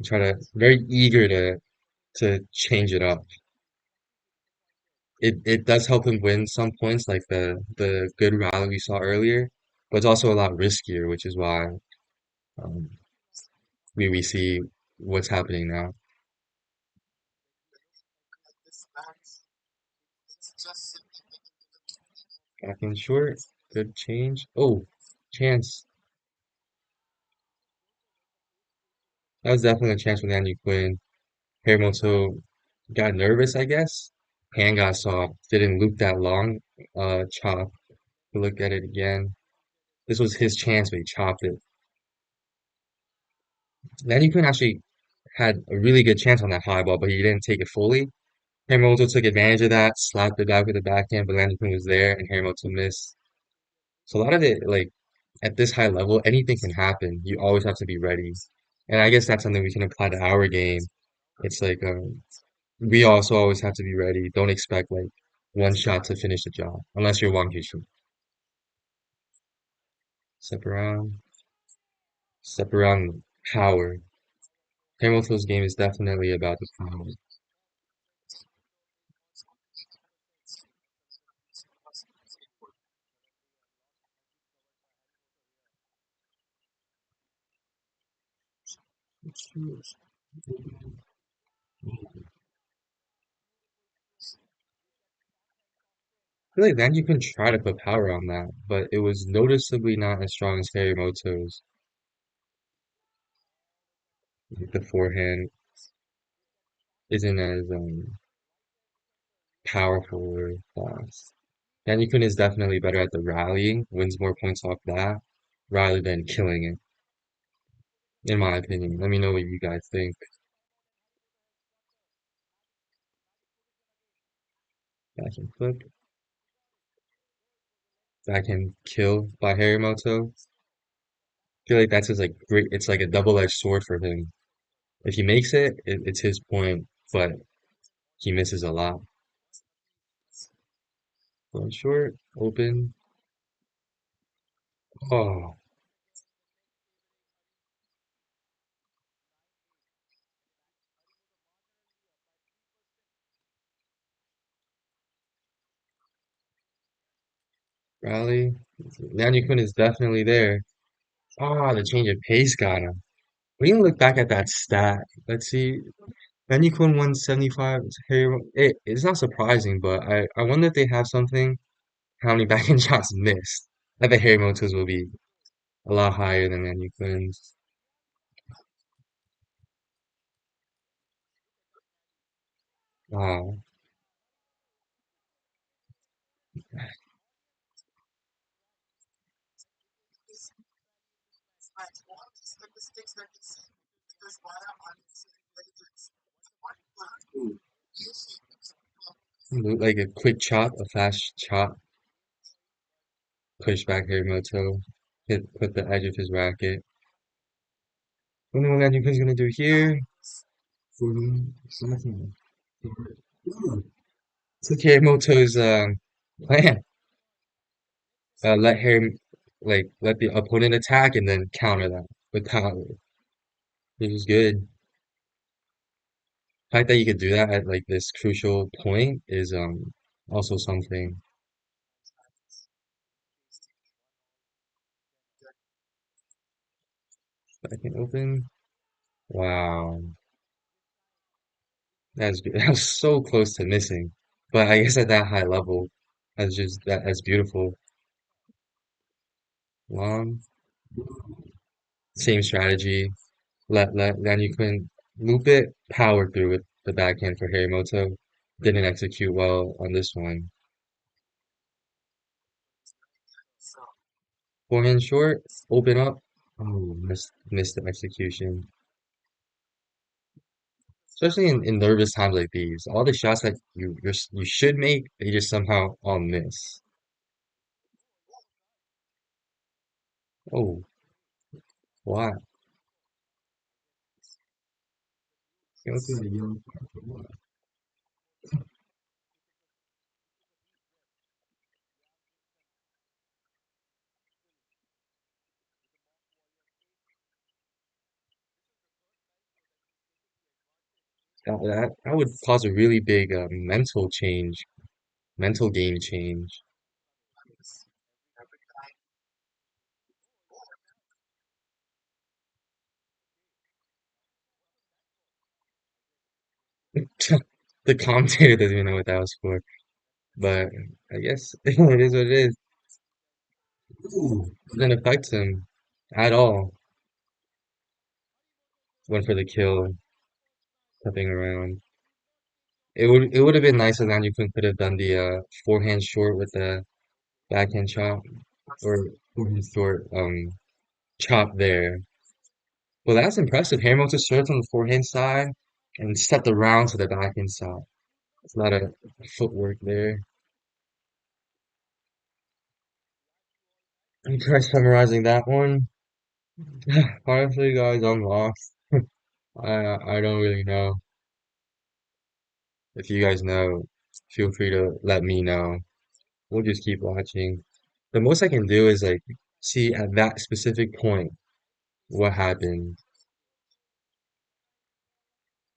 Try to very eager to change it up. It does help him win some points, like the good rally we saw earlier, but it's also a lot riskier, which is why um, we see what's happening now. Back in short. Good change. Oh, chance. That was definitely a chance for Liang Jingkun. Harimoto got nervous, I guess. Hand got soft. Didn't loop that long. Chop. Look at it again. This was his chance, but he chopped it. Liang Jingkun actually had a really good chance on that high ball, but he didn't take it fully. Harimoto took advantage of that, slapped it back with the backhand, but Liang Jingkun was there, and Harimoto missed. So a lot of it, like at this high level, anything can happen. You always have to be ready. And I guess that's something we can apply to our game. It's like we also always have to be ready. Don't expect like one shot to finish the job, unless you're Wang Kishu. Step step around power. Hamilton's game is definitely about the power. I feel like then you can try to put power on that, but it was noticeably not as strong as Harimoto's. Like, the forehand isn't as powerful or fast. Yukun is definitely better at the rallying, wins more points off that, rather than killing it, in my opinion. Let me know what you guys think. Backhand flip, backhand kill by Harimoto. I feel like that's his like great. It's like a double-edged sword for him. If he makes it's his point, but he misses a lot. Going short, open. Oh, rally. Nanyukun is definitely there. Ah, the change of pace got him. We can look back at that stat. Let's see. Nanyukun 175. It's not surprising, but I wonder if they have something. How many backhand shots missed? I bet Harimoto's will be a lot higher than Nanyukun's. Wow. Like a quick chop, a fast chop, push back Harimoto, put the edge of his racket. Wonder what Nanyukun's gonna do here. Something. Took Harimoto's plan. Let him let the opponent attack and then counter that with power. It was good. The fact that you could do that at like this crucial point is also something. I can open. Wow, that's good. That was so close to missing, but I guess at that high level, that's beautiful. Long, same strategy. Then you can loop it, power through with the backhand for Harimoto. Didn't execute well on this one. Forehand short, open up. Oh, missed the execution. Especially in nervous times like these, all the shots that you should make, they just somehow all miss. Oh, wow. That would cause a really big mental game change. The commentator doesn't even know what that was for. But I guess it is what it is. Ooh, didn't affect him at all. Went for the kill, stepping around. It would have been nice if Liang could have done the forehand short with the backhand chop or forehand short chop there. Well, that's impressive. Harimoto served on the forehand side and stepped around to the backhand side. It's a lot of footwork there. I'm try summarizing that one. Honestly, guys, I'm lost. I don't really know. If you guys know, feel free to let me know. We'll just keep watching. The most I can do is like see at that specific point what happened.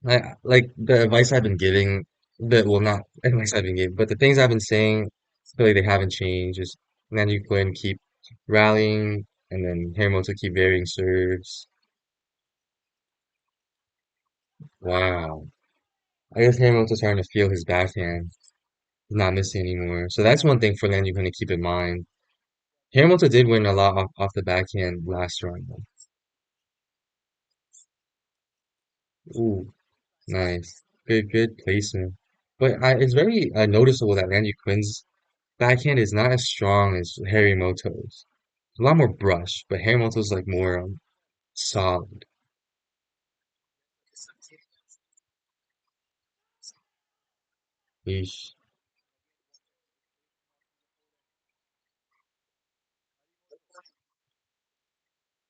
Like the advice I've been giving, well, not advice I've been giving, but the things I've been saying, I feel like they haven't changed. Just Nandy Quinn keep rallying, and then Hiramoto keep varying serves. Wow. I guess Hiramoto's starting to feel his backhand. He's not missing anymore. So that's one thing for Nandy Quinn to keep in mind. Hiramoto did win a lot off the backhand last round, though. Ooh, nice. Good placement. But it's very noticeable that Randy Quinn's backhand is not as strong as Harimoto's. A lot more brush, but Harimoto's like more solid. Yeesh.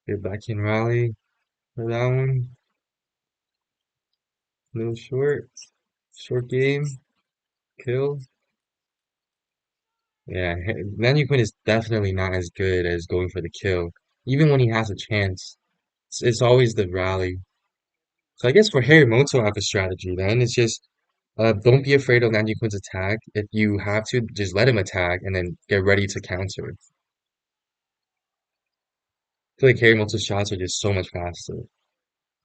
Good backhand rally for that one. Little short. Short game. Kill. Yeah, Randy Quinn is definitely not as good as going for the kill. Even when he has a chance, it's always the rally. So I guess for Harimoto, I have a strategy then. It's just don't be afraid of Nanji Quinn's attack. If you have to, just let him attack and then get ready to counter. I feel like Harimoto's shots are just so much faster.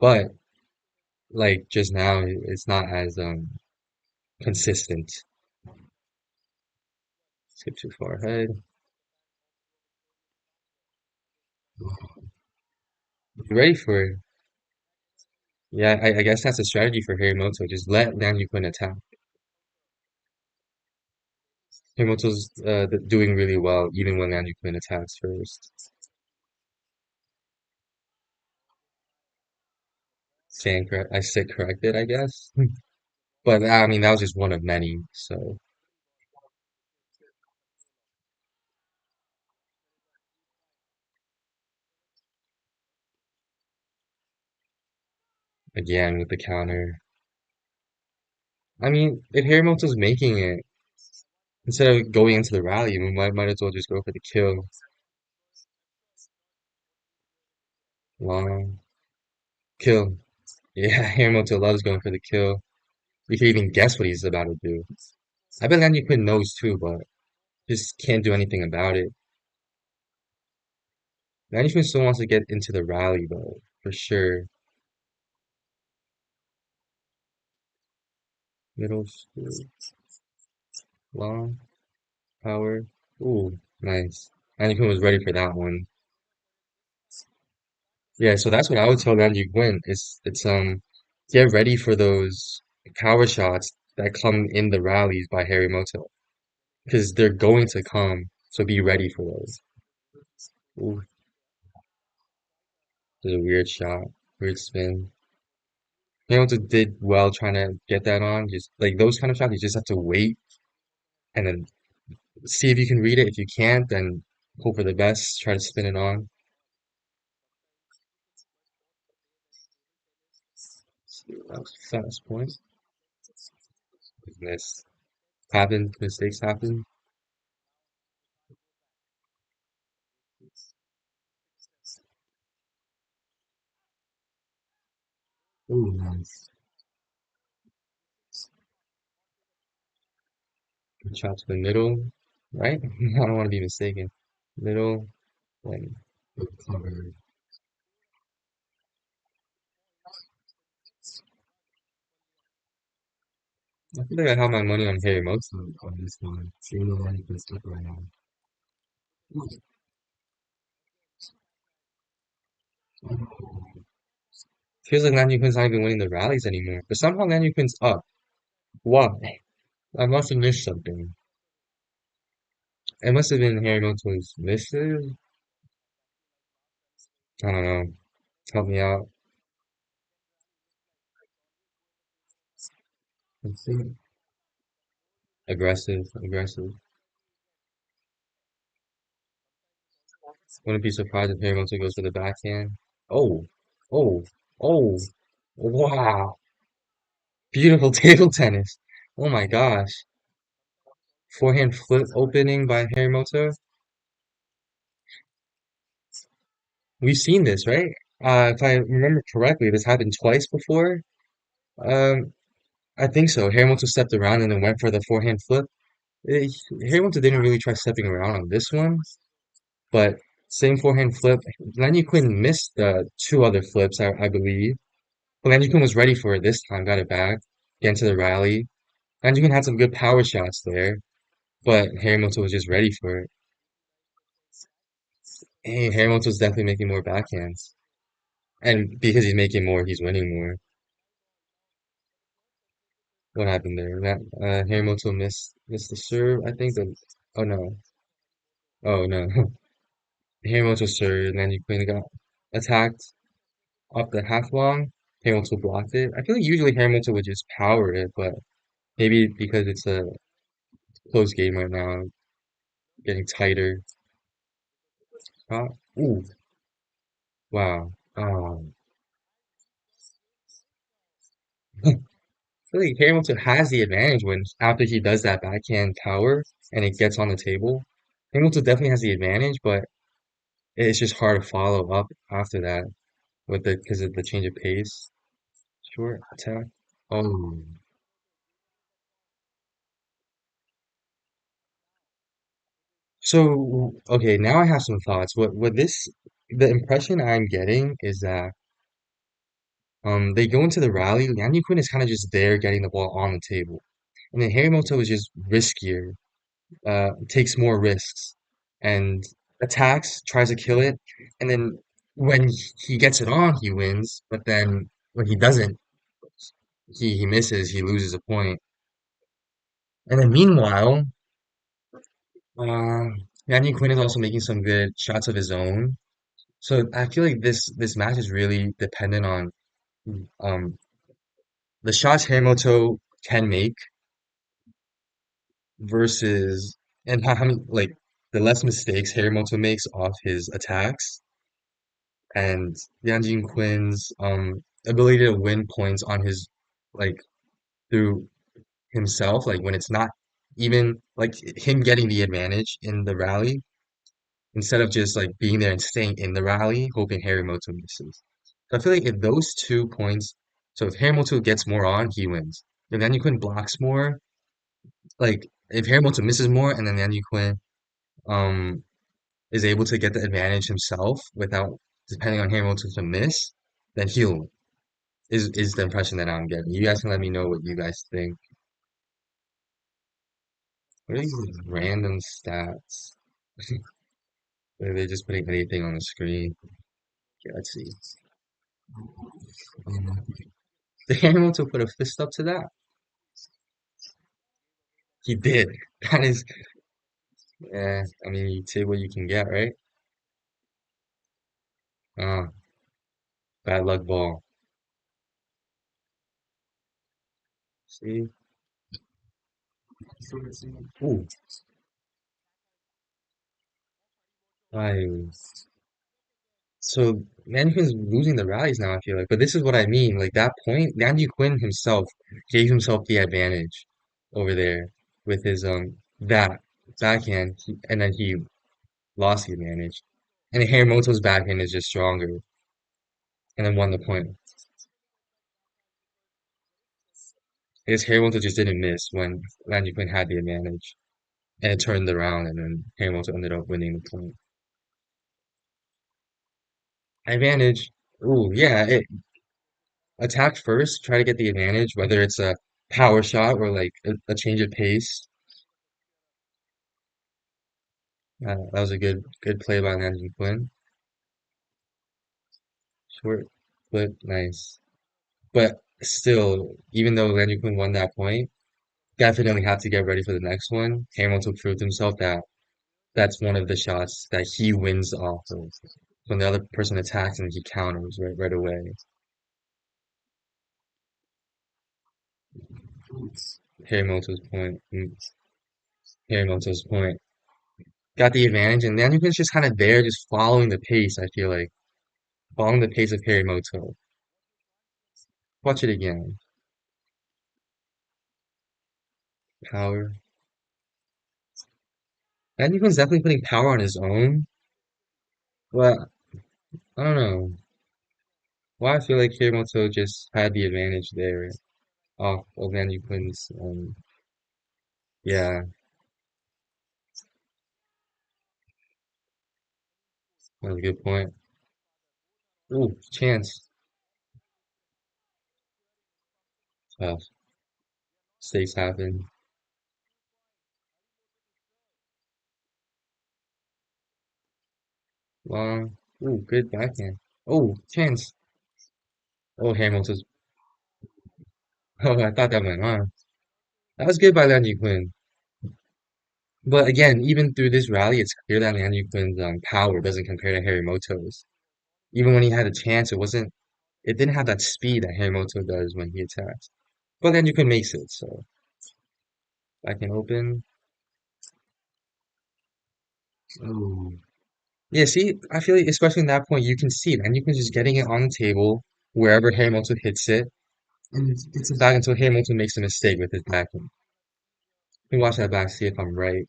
But like just now, it's not as consistent. Skip too far ahead. You ready for it? Yeah, I guess that's a strategy for Harimoto. Just let Nanji Quinn attack. Harimoto's doing really well even when Nanji Quinn attacks first. Stand correct. I sit corrected, I guess. But I mean, that was just one of many. So again with the counter. I mean, if Harimoto's making it, instead of going into the rally, we might as well just go for the kill. Long kill. Yeah, Harimoto loves going for the kill. You can even guess what he's about to do. I bet Landy Quinn knows too, but just can't do anything about it. Landy Quinn still wants to get into the rally though, for sure. Middle school, long, power. Ooh, nice. Landy Quinn was ready for that one. Yeah, so that's what I would tell Randy Quinn. It's get ready for those power shots that come in the rallies by Harimoto because they're going to come. So be ready for those. Ooh, there's a weird shot, weird spin. Harimoto did well trying to get that on. Just like those kind of shots, you just have to wait and then see if you can read it. If you can't, then hope for the best. Try to spin it on. That was fast point. Miss. Happen. Mistakes happen. Ooh, nice. Shot to the middle, right? I don't want to be mistaken. Middle, then cover. I feel like I have my money on Harry most on this one. Seeing the money can stuff right now. Feels like Liang Jingkun's not even winning the rallies anymore. But somehow Liang Jingkun's up. Why? I must have missed something. It must have been Harimoto's misses. I don't know. Help me out. Let's see. Aggressive, aggressive. Wouldn't be surprised if Harimoto goes for the backhand. Oh, oh, oh, wow. Beautiful table tennis. Oh my gosh. Forehand flip opening by Harimoto. We've seen this, right? If I remember correctly, this happened twice before. Um, I think so. Harimoto stepped around and then went for the forehand flip. Eh, Harimoto didn't really try stepping around on this one, but same forehand flip. Lanyu Quinn missed the two other flips, I believe. But Lanyu Quinn was ready for it this time, got it back, get into the rally. Lanyu Quinn had some good power shots there, but Harimoto was just ready for it. Hey, Harimoto's definitely making more backhands. And because he's making more, he's winning more. What happened there? Harimoto missed the serve, I think. Oh no. Oh no. Harimoto served, and then Quinn got attacked off the half long. Harimoto blocked it. I feel like usually Harimoto would just power it, but maybe because it's a close game right now, getting tighter. Ooh, wow. I feel like Harimoto has the advantage when after he does that backhand power and it gets on the table. Harimoto definitely has the advantage, but it's just hard to follow up after that with the because of the change of pace. Short attack. Oh, so okay. Now I have some thoughts. The impression I'm getting is that they go into the rally. Liang Quinn is kind of just there getting the ball on the table, and then Harimoto is just riskier, takes more risks, and attacks, tries to kill it, and then when he gets it on, he wins. But then when he doesn't, he misses. He loses a point. And then meanwhile, Liang Quinn is also making some good shots of his own. So I feel like this match is really dependent on um the shots Hiramoto can make versus and how many like the less mistakes Hiramoto makes off his attacks and Yang Quinn's ability to win points on his like through himself, like when it's not even like him getting the advantage in the rally instead of just like being there and staying in the rally, hoping Harimoto misses. So I feel like if those 2 points, so if Harimoto gets more on, he wins. If Nanny Quinn blocks more, like if Harimoto misses more and then Nanny Quinn um is able to get the advantage himself without depending on Harimoto to miss, then he'll win. Is the impression that I'm getting. You guys can let me know what you guys think. What are these random stats? Are they just putting anything on the screen? Okay, let's see. Did Harimoto put a fist up to that? He did. That is, yeah, I mean, you take what you can get, right? Uh, bad luck ball. See? Ooh, I, so Nanju's losing the rallies now, I feel like. But this is what I mean. Like that point, Nanju Quinn himself gave himself the advantage over there with his that backhand, and then he lost the advantage. And Harimoto's backhand is just stronger, and then won the point. I guess Harimoto just didn't miss when Nanju Quinn had the advantage. And it turned around, and then Hamilton ended up winning the point. Advantage. Ooh, yeah. Attack first, try to get the advantage, whether it's a power shot or like a change of pace. That was a good play by Liang Jingkun. Short but nice. But still, even though Liang Jingkun won that point, definitely have to get ready for the next one. Hamilton proved himself that that's one of the shots that he wins off of. When the other person attacks and he counters right away. Harimoto's point. Harimoto's point. Got the advantage, and then Nanyukin's just kind of there, just following the pace, I feel like. Following the pace of Harimoto. Watch it again. Power. Nanyukin's definitely putting power on his own, but I don't know. Why I feel like Harimoto just had the advantage there off of Nanyukin's, yeah, that's a good point. Ooh, chance. Tough. Mistakes happen. Long. Ooh, good backhand. Oh, chance. Oh, Hamilton's. Oh, I thought that went on. That was good by Liang Jingkun. But again, even through this rally, it's clear that Liang Jingkun's power doesn't compare to Harimoto's. Even when he had a chance, it didn't have that speed that Harimoto does when he attacks. But Liang Jingkun makes it, so I can open. Oh. Yeah, see, I feel like, especially in that point, you can see it, and you can just getting it on the table wherever Harimoto hits it, and it's back until Hamilton makes a mistake with his backhand. Let me watch that back, see if I'm right.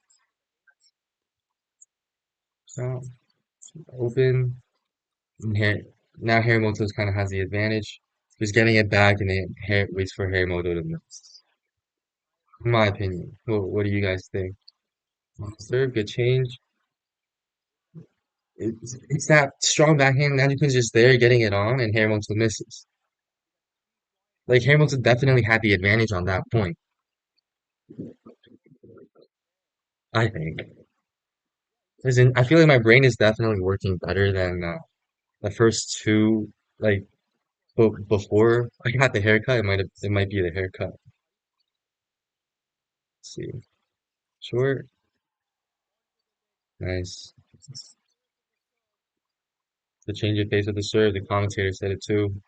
So, open. And here, now Harimoto kind of has the advantage. He's getting it back, and then waits for Harimoto to miss. In my opinion. What do you guys think? Third, good change. It's that strong backhand. Nanjikun's just there getting it on, and Harimoto misses. Like, Harimoto definitely had the advantage on that point, I think. As in, I feel like my brain is definitely working better than the first two. Like, before I got the haircut, it might be the haircut. Let's see. Short. Nice. The change of pace of the serve, the commentator said it too.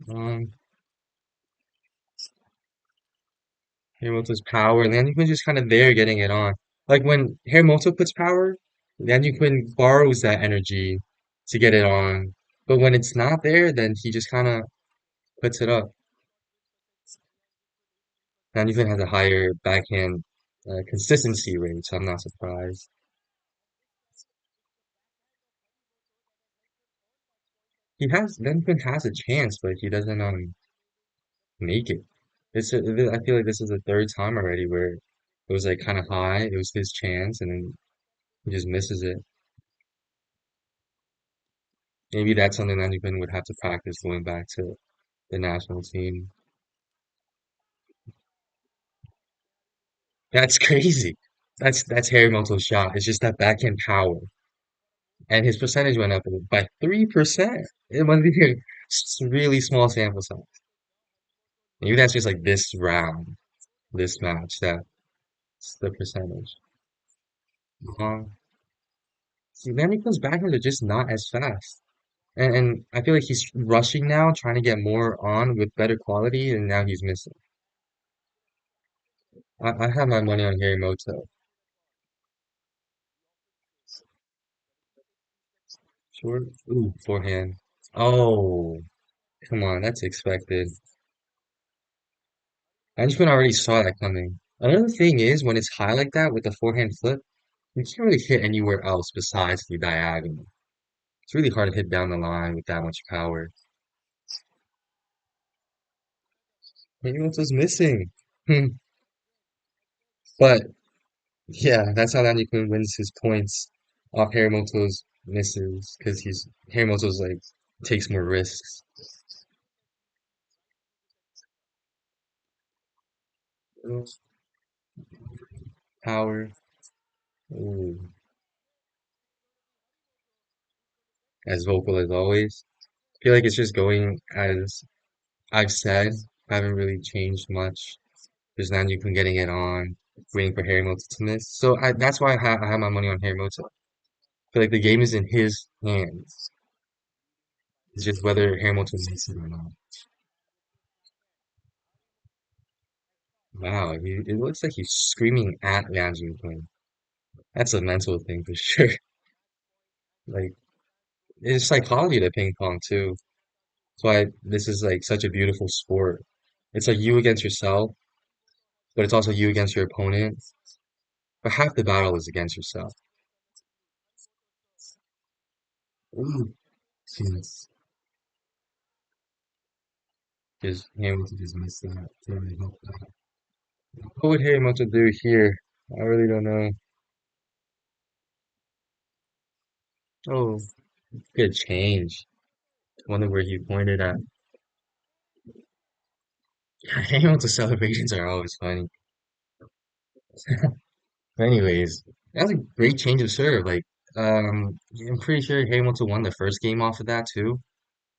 Um, Hiramoto's power, Lian just kind of there getting it on. Like when Hiramoto puts power, Lian borrows that energy to get it on. But when it's not there, then he just kind of puts it up. Lian has a higher backhand consistency rate, so I'm not surprised. Lian has a chance, but he doesn't make it. I feel like this is the third time already where it was like kind of high. It was his chance, and then he just misses it. Maybe that's something that Nijman would have to practice going back to the national team. That's crazy. That's Harimoto's shot. It's just that backhand power, and his percentage went up by 3%. It must be a really small sample size. Maybe that's just like this round, this match. That's the percentage. See, Nijman's backhands are just not as fast. And I feel like he's rushing now, trying to get more on with better quality, and now he's missing. I have my money on Harimoto. Short. Ooh, forehand. Oh, come on, that's expected. I just already saw that coming. Another thing is, when it's high like that with the forehand flip, you can't really hit anywhere else besides the diagonal. It's really hard to hit down the line with that much power. Harimoto's missing. But yeah, that's how Nanyukun wins his points off Harimoto's misses because Harimoto's like takes more risks. Power. Ooh, as vocal as always. I feel like it's just going as I've said. I haven't really changed much. There's Liang Jingkun getting it on, waiting for Harimoto to miss. So that's why I have my money on Harimoto. I feel like the game is in his hands. It's just whether Harimoto makes it or not. Wow, it looks like he's screaming at Liang Jingkun. That's a mental thing for sure. Like, it's psychology to ping pong too. That's why this is like such a beautiful sport. It's like you against yourself, but it's also you against your opponent. But half the battle is against yourself. Ooh, jeez. Just Hamilton just missed that. Didn't really help that. What would Harimoto do here? I really don't know. Oh, good change. Wonder where he pointed at. Yeah, Harimoto celebrations are always funny. Anyways, that was a great change of serve. Like, I'm pretty sure Harimoto won the first game off of that too.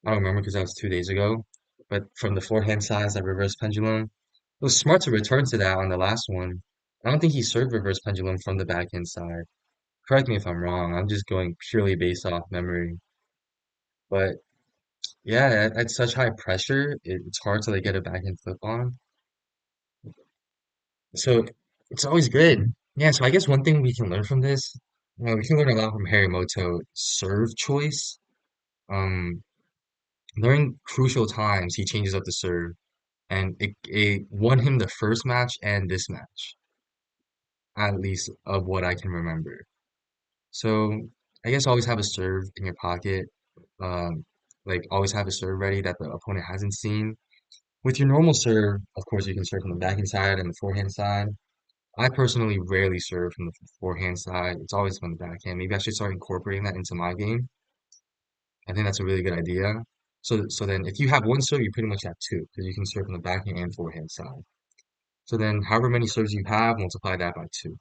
I don't remember because that was 2 days ago. But from the forehand side, that reverse pendulum, it was smart to return to that on the last one. I don't think he served reverse pendulum from the backhand side. Correct me if I'm wrong. I'm just going purely based off memory. But yeah, at such high pressure, it's hard to like get a backhand flip on. So it's always good. Yeah, so I guess one thing we can learn from this, we can learn a lot from Harimoto serve choice. Um, During crucial times, he changes up the serve, and it won him the first match and this match, at least of what I can remember. So I guess always have a serve in your pocket. Um, like always have a serve ready that the opponent hasn't seen. With your normal serve, of course, you can serve from the backhand side and the forehand side. I personally rarely serve from the forehand side. It's always from the backhand. Maybe I should start incorporating that into my game. I think that's a really good idea. So then if you have one serve, you pretty much have two because you can serve from the backhand and forehand side. So then however many serves you have, multiply that by two.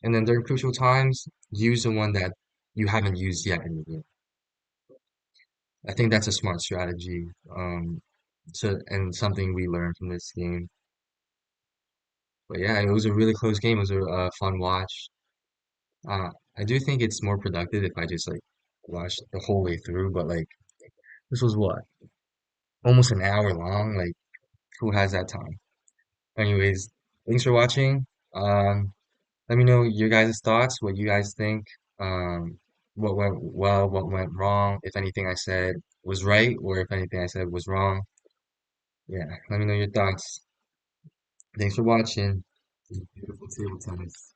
And then during crucial times, use the one that you haven't used yet in the game. I think that's a smart strategy. And something we learned from this game. But yeah, it was a really close game. It was a fun watch. I do think it's more productive if I just like watch the whole way through, but like this was what? Almost an hour long. Like who has that time? Anyways, thanks for watching. Um, Let me know your guys' thoughts, what you guys think. What went well, what went wrong, if anything I said was right, or if anything I said was wrong. Yeah, let me know your thoughts. Thanks for watching. Beautiful table tennis.